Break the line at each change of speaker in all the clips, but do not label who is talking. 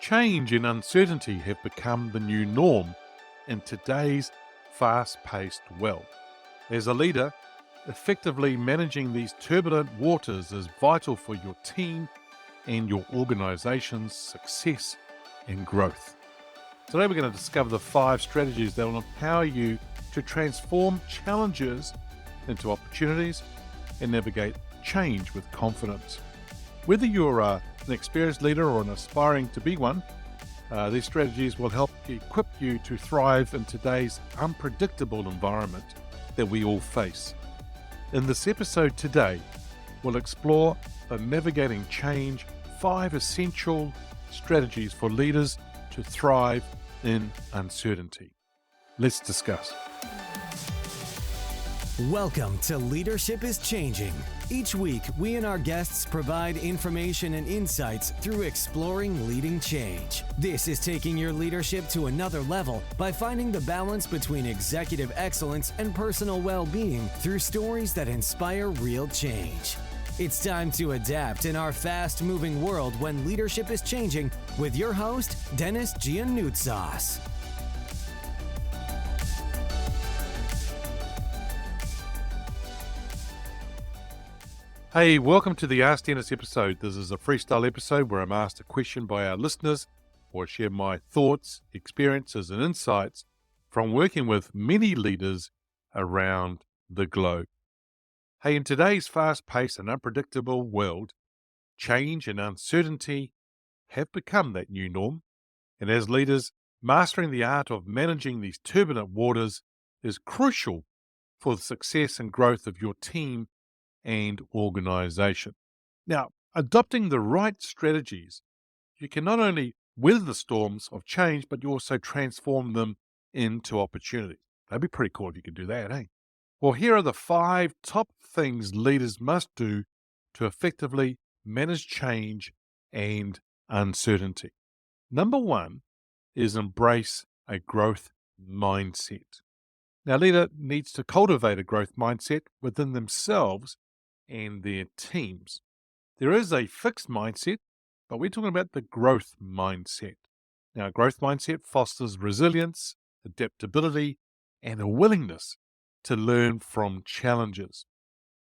Change and uncertainty have become the new norm in today's fast-paced world. As a leader, effectively managing these turbulent waters is vital for your team and your organization's success and growth. Today we're going to discover the 5 strategies that will empower you to transform challenges into opportunities and navigate change with confidence. Whether you're an experienced leader or an aspiring to be one, these strategies will help equip you to thrive in today's unpredictable environment that we all face. In this episode today, we'll explore the Navigating Change 5 essential strategies for leaders to thrive in uncertainty. Let's discuss.
Welcome to Leadership is Changing. Each week, we and our guests provide information and insights through exploring leading change. This is taking your leadership to another level by finding the balance between executive excellence and personal well-being through stories that inspire real change. It's time to adapt in our fast-moving world when leadership is changing with your host, Denis Giannoutsas.
Hey, welcome to the Ask Denis episode. This is a freestyle episode where I'm asked a question by our listeners or share my thoughts, experiences, and insights from working with many leaders around the globe. Hey, in today's fast-paced and unpredictable world, change and uncertainty have become that new norm. And as leaders, mastering the art of managing these turbulent waters is crucial for the success and growth of your team and organization. Now, adopting the right strategies, you can not only weather the storms of change, but you also transform them into opportunities. That'd be pretty cool if you could do that, eh? Well, here are the 5 top things leaders must do to effectively manage change and uncertainty. Number 1 is embrace a growth mindset. Now, a leader needs to cultivate a growth mindset within themselves and their teams. There is a fixed mindset, but we're talking about the growth mindset. Now, a growth mindset fosters resilience, adaptability, and a willingness to learn from challenges.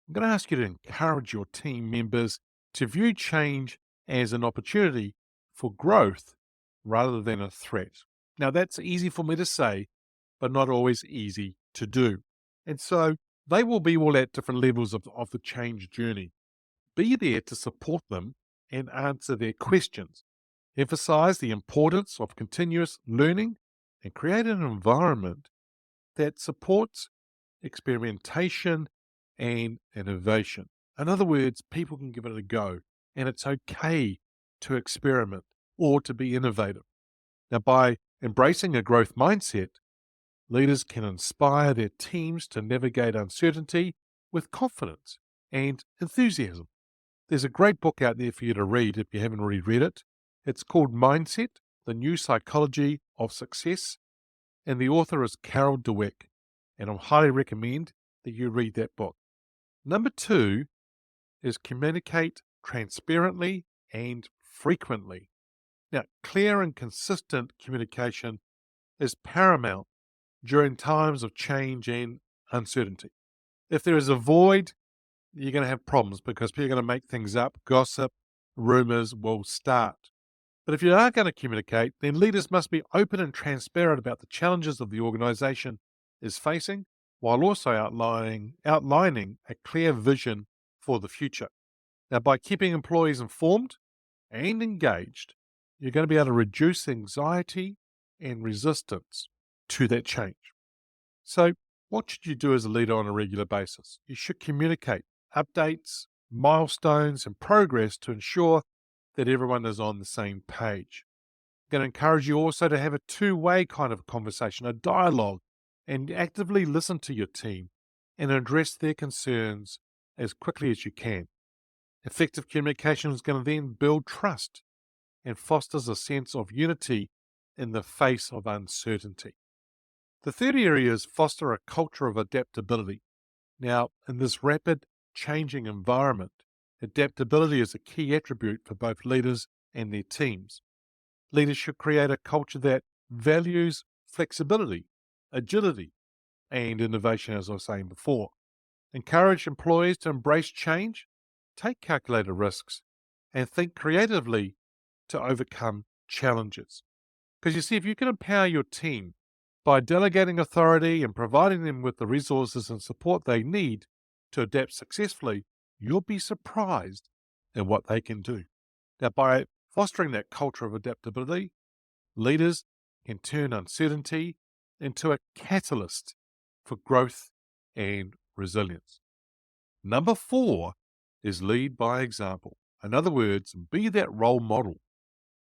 I'm going to ask you to encourage your team members to view change as an opportunity for growth rather than a threat. Now, that's easy for me to say, but not always easy to do. And so they will be all at different levels of the change journey. Be there to support them and answer their questions. Emphasize the importance of continuous learning and create an environment that supports experimentation and innovation. In other words, people can give it a go, and it's okay to experiment or to be innovative. Now, by embracing a growth mindset, leaders can inspire their teams to navigate uncertainty with confidence and enthusiasm. There's a great book out there for you to read if you haven't already read it. It's called Mindset, The New Psychology of Success, and the author is Carol Dweck, and I highly recommend that you read that book. Number 2 is communicate transparently and frequently. Now, clear and consistent communication is paramount during times of change and uncertainty. If there is a void, you're going to have problems because people are going to make things up, gossip, rumors will start. But if you are going to communicate, then leaders must be open and transparent about the challenges of the organization is facing, while also outlining a clear vision for the future. Now, by keeping employees informed and engaged, you're going to be able to reduce anxiety and resistance to that change. So what should you do as a leader on a regular basis? You should communicate updates, milestones, and progress to ensure that everyone is on the same page. I'm going to encourage you also to have a two-way kind of conversation, a dialogue, and actively listen to your team and address their concerns as quickly as you can. Effective communication is going to then build trust and fosters a sense of unity in the face of uncertainty. The third area is foster a culture of adaptability. Now, in this rapid changing environment, adaptability is a key attribute for both leaders and their teams. Leaders should create a culture that values flexibility, agility, and innovation, as I was saying before. Encourage employees to embrace change, take calculated risks, and think creatively to overcome challenges. Because you see, if you can empower your team by delegating authority and providing them with the resources and support they need to adapt successfully, you'll be surprised at what they can do. Now, by fostering that culture of adaptability, leaders can turn uncertainty into a catalyst for growth and resilience. Number 4 is lead by example. In other words, be that role model.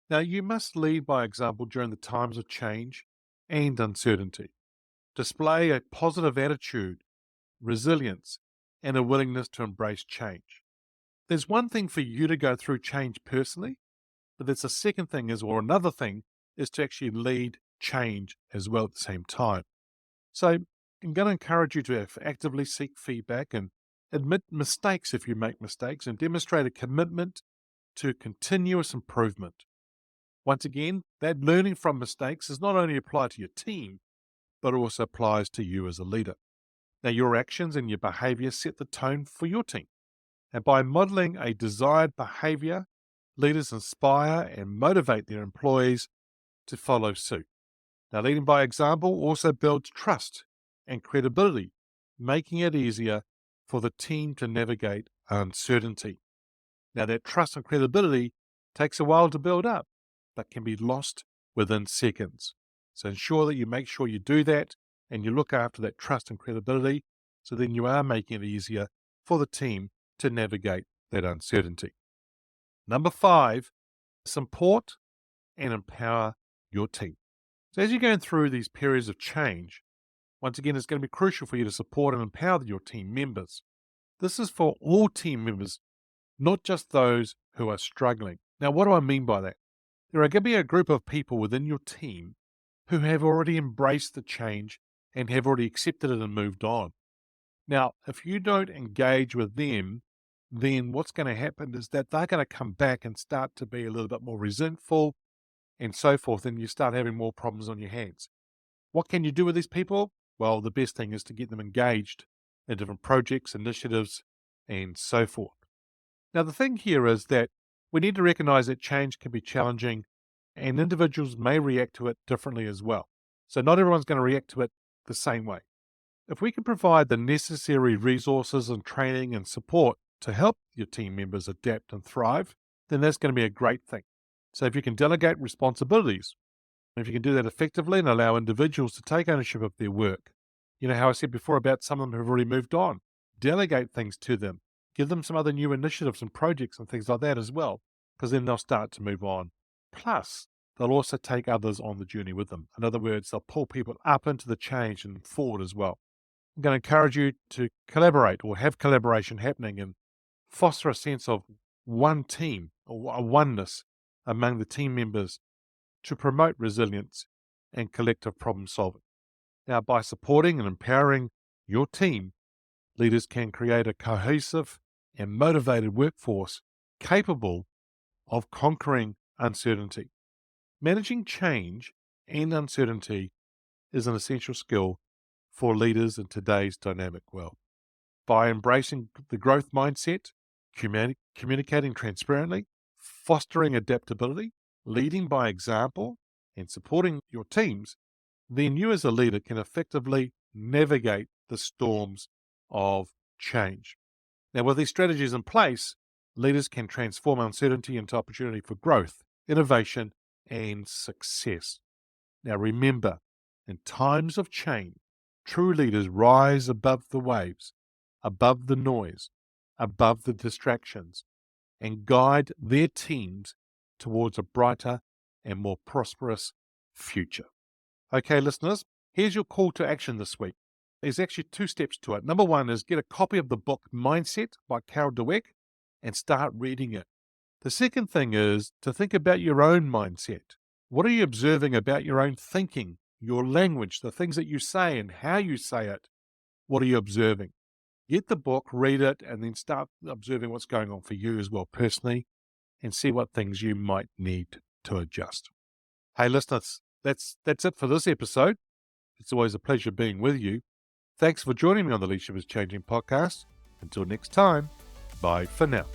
Now, you must lead by example during the times of change and uncertainty. Display a positive attitude, resilience, and a willingness to embrace change. There's one thing for you to go through change personally, but there's a second thing or another thing is to actually lead change as well at the same time. So I'm going to encourage you to actively seek feedback and admit mistakes if you make mistakes and demonstrate a commitment to continuous improvement. Once again, that learning from mistakes is not only applied to your team, but also applies to you as a leader. Now, your actions and your behavior set the tone for your team. And by modeling a desired behavior, leaders inspire and motivate their employees to follow suit. Now, leading by example also builds trust and credibility, making it easier for the team to navigate uncertainty. Now, that trust and credibility takes a while to build up, but can be lost within seconds. So ensure that you make sure you do that and you look after that trust and credibility, so then you are making it easier for the team to navigate that uncertainty. Number 5, support and empower your team. So as you're going through these periods of change, once again, it's going to be crucial for you to support and empower your team members. This is for all team members, not just those who are struggling. Now, what do I mean by that? There are going to be a group of people within your team who have already embraced the change and have already accepted it and moved on. Now, if you don't engage with them, then what's going to happen is that they're going to come back and start to be a little bit more resentful and so forth, and you start having more problems on your hands. What can you do with these people? Well, the best thing is to get them engaged in different projects, initiatives, and so forth. Now, the thing here is that we need to recognize that change can be challenging and individuals may react to it differently as well. So not everyone's going to react to it the same way. If we can provide the necessary resources and training and support to help your team members adapt and thrive, then that's going to be a great thing. So if you can delegate responsibilities, and if you can do that effectively and allow individuals to take ownership of their work, you know how I said before about some of them who have already moved on, delegate things to them, give them some other new initiatives and projects and things like that as well, because then they'll start to move on. Plus, they'll also take others on the journey with them. In other words, they'll pull people up into the change and forward as well. I'm going to encourage you to collaborate or have collaboration happening and foster a sense of one team or a oneness among the team members to promote resilience and collective problem solving. Now, by supporting and empowering your team, leaders can create a cohesive and motivated workforce capable of conquering uncertainty. Managing change and uncertainty is an essential skill for leaders in today's dynamic world. By embracing the growth mindset, communicating transparently, fostering adaptability, leading by example, and supporting your teams, then you as a leader can effectively navigate the storms of change. Now, with these strategies in place, leaders can transform uncertainty into opportunity for growth, innovation, and success. Now, remember, in times of change, true leaders rise above the waves, above the noise, above the distractions, and guide their teams towards a brighter and more prosperous future. Okay, listeners, here's your call to action this week. There's actually 2 steps to it. Number 1 is get a copy of the book Mindset by Carol Dweck and start reading it. The second thing is to think about your own mindset. What are you observing about your own thinking, your language, the things that you say and how you say it? What are you observing? Get the book, read it, and then start observing what's going on for you as well personally and see what things you might need to adjust. Hey, listeners, that's it for this episode. It's always a pleasure being with you. Thanks for joining me on the Leadership is Changing podcast. Until next time, bye for now.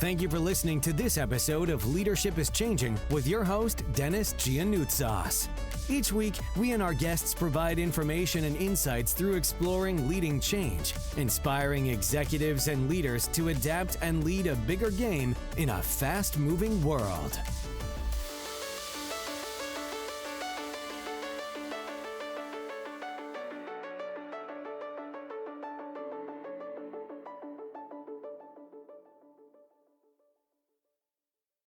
Thank you for listening to this episode of Leadership is Changing with your host, Denis Giannoutsas. Each week, we and our guests provide information and insights through exploring leading change, inspiring executives and leaders to adapt and lead a bigger game in a fast-moving world.